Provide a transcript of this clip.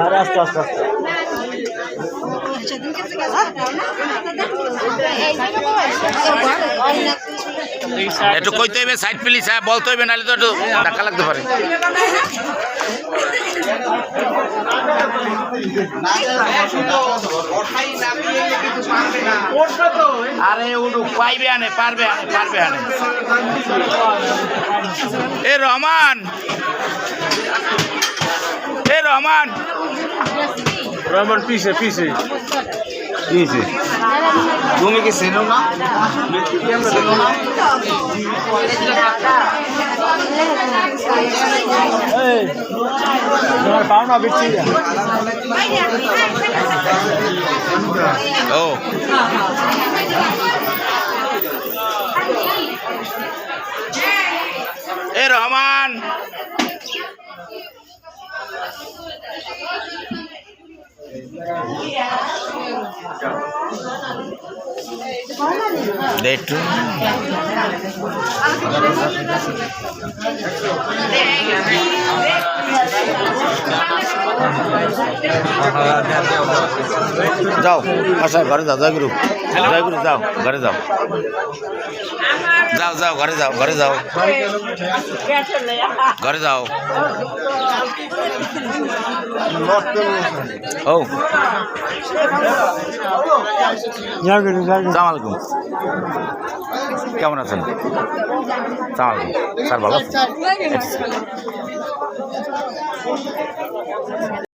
আর আস্তে আস্তে আস্তে একটু কইতে হইবে সাইড প্লিজ, হ্যাঁ বলতে হইবে, নাহলে তো একটু ধাক্কা লাগতে পারে। আরে উঠুক, পাইবে আনে, পারবে আনে, পারবে আনে। এ রহমান, এ রহমান, রহমান পিছে পিছে পিছে তুমি কি চেনো না? পাও না বেশি ও এ রহমান, একটু যাও, আচ্ছা ঘরে যাও, জয়গুরু, জয়গুরু, যাও ঘরে যাও, যাও যাও ঘরে যাও, ঘরে যাও, ঘরে যাও। ও সালাম আলাইকুম, কেমন আছেন? সালাম আলাইকুম স্যার, ভালো আছেন?